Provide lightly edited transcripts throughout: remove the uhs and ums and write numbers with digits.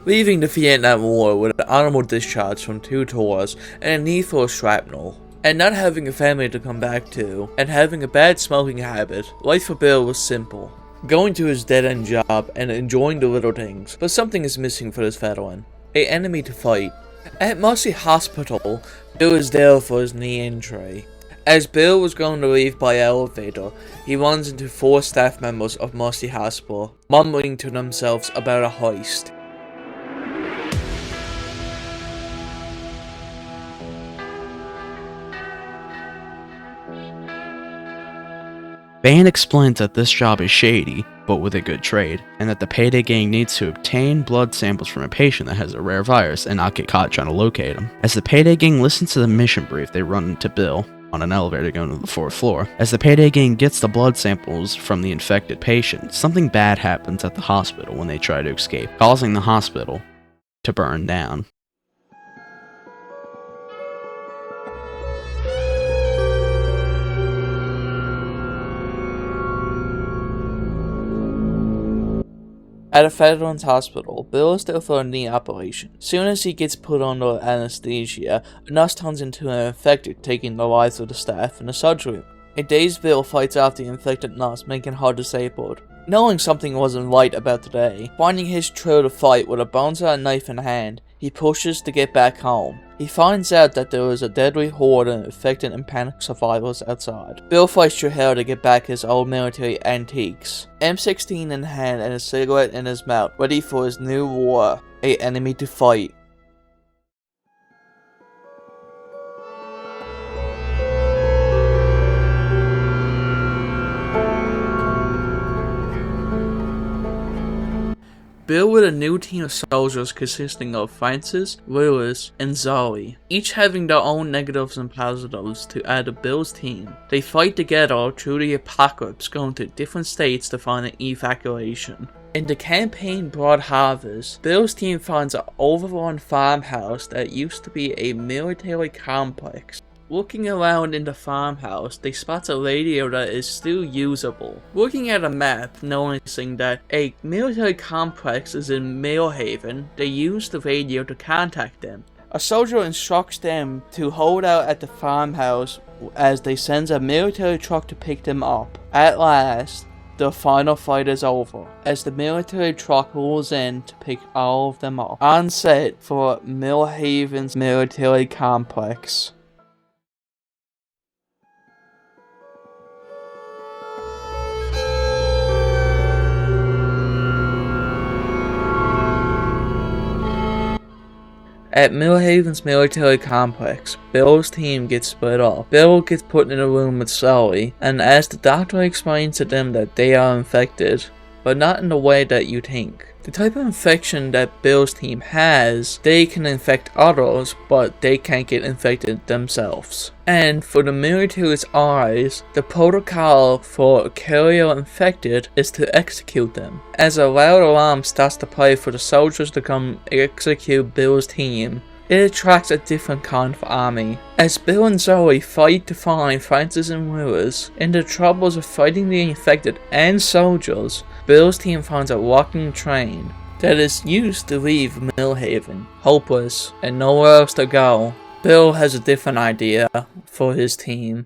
leaving the Vietnam War with an honorable discharge from 2 tours and a need for a shrapnel. And not having a family to come back to, and having a bad smoking habit, life for Bill was simple. Going to his dead-end job and enjoying the little things, but something is missing for this veteran. An enemy to fight. At Mercy Hospital, Bill is there for his knee injury. As Bill was going to leave by elevator, he runs into 4 staff members of Mercy Hospital, mumbling to themselves about a heist. Bane explains that this job is shady, but with a good trade, and that the Payday Gang needs to obtain blood samples from a patient that has a rare virus and not get caught trying to locate him. As the Payday Gang listens to the mission brief, they run into Bill on an elevator going to the 4th floor. As the Payday Gang gets the blood samples from the infected patient, something bad happens at the hospital when they try to escape, causing the hospital to burn down. At a veterans hospital, Bill is there for a knee operation. Soon as he gets put under anesthesia, a nurse turns into an infected, taking the lives of the staff in the surgery room. A dazed Bill fights off the infected nurse, making her disabled. Knowing something wasn't right about the day, finding his trail to fight with a bonesaw knife in hand, he pushes to get back home. He finds out that there is a deadly horde of infected and panicked survivors outside. Bill fights through hell to get back his old military antiques. M16 in hand and a cigarette in his mouth, ready for his new war, an enemy to fight. Bill with a new team of soldiers consisting of Francis, Lewis, and Zoe, each having their own negatives and positives to add to Bill's team. They fight together through the apocalypse, going to different states to find an evacuation. In the campaign Broad Harvest, Bill's team finds an overrun farmhouse that used to be a military complex. Looking around in the farmhouse, they spot a radio that is still usable. Looking at a map, noticing that a military complex is in Millhaven, they use the radio to contact them. A soldier instructs them to hold out at the farmhouse as they sends a military truck to pick them up. At last, the final fight is over, as the military truck rolls in to pick all of them up. On set for Millhaven's military complex. At Millhaven's military complex, Bill's team gets split up. Bill gets put in a room with Sully, and as the doctor explains to them that they are infected, but not in the way that you think. The type of infection that Bill's team has, they can infect others, but they can't get infected themselves. And for the military's eyes, the protocol for a carrier infected is to execute them. As a loud alarm starts to play for the soldiers to come execute Bill's team, it attracts a different kind of army. As Bill and Zoe fight to find Francis and Lewis, in the troubles of fighting the infected and soldiers, Bill's team finds a walking train that is used to leave Millhaven, hopeless and nowhere else to go. Bill has a different idea for his team.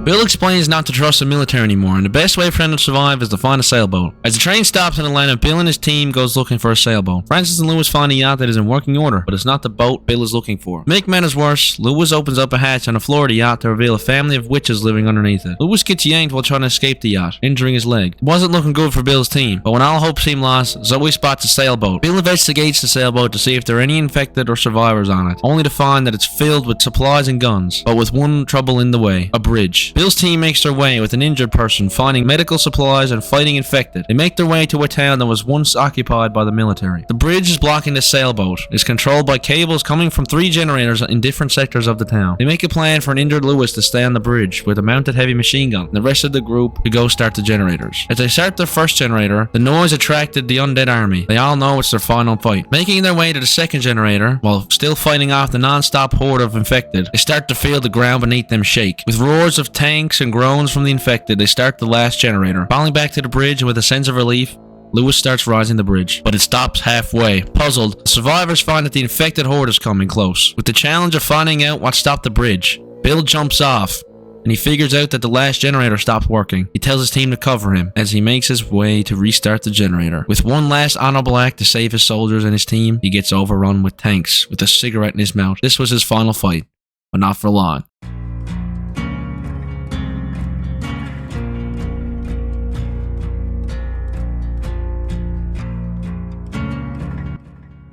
Bill explains not to trust the military anymore, and the best way for him to survive is to find a sailboat. As the train stops in Atlanta, Bill and his team goes looking for a sailboat. Francis and Lewis find a yacht that is in working order, but it's not the boat Bill is looking for. To make matters worse, Lewis opens up a hatch on the floor of the yacht to reveal a family of witches living underneath it. Lewis gets yanked while trying to escape the yacht, injuring his leg. It wasn't looking good for Bill's team, but when all hope seemed lost, Zoe spots a sailboat. Bill investigates the sailboat to see if there are any infected or survivors on it, only to find that it's filled with supplies and guns, but with one trouble in the way: a bridge. Bill's team makes their way with an injured person, finding medical supplies and fighting infected. They make their way to a town that was once occupied by the military. The bridge is blocking the sailboat. It's controlled by cables coming from 3 generators in different sectors of the town. They make a plan for an injured Lewis to stay on the bridge with a mounted heavy machine gun, and the rest of the group to go start the generators. As they start their first generator, the noise attracted the undead army. They all know it's their final fight. Making their way to the second generator, while still fighting off the non-stop horde of infected, they start to feel the ground beneath them shake. With roars of tanks and groans from the infected, they start the last generator. Falling back to the bridge with a sense of relief, Lewis starts rising the bridge, but it stops halfway. Puzzled, the survivors find that the infected horde is coming close. With the challenge of finding out what stopped the bridge, Bill jumps off, and he figures out that the last generator stopped working. He tells his team to cover him as he makes his way to restart the generator. With one last honorable act to save his soldiers and his team, he gets overrun with tanks with a cigarette in his mouth. This was his final fight, but not for long.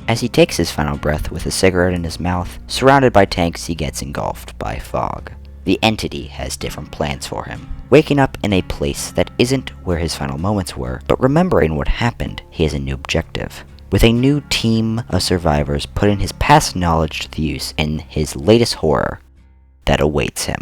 As he takes his final breath with a cigarette in his mouth, surrounded by tanks, he gets engulfed by fog. The entity has different plans for him. Waking up in a place that isn't where his final moments were, but remembering what happened, he has a new objective. With a new team of survivors putting his past knowledge to use in his latest horror that awaits him.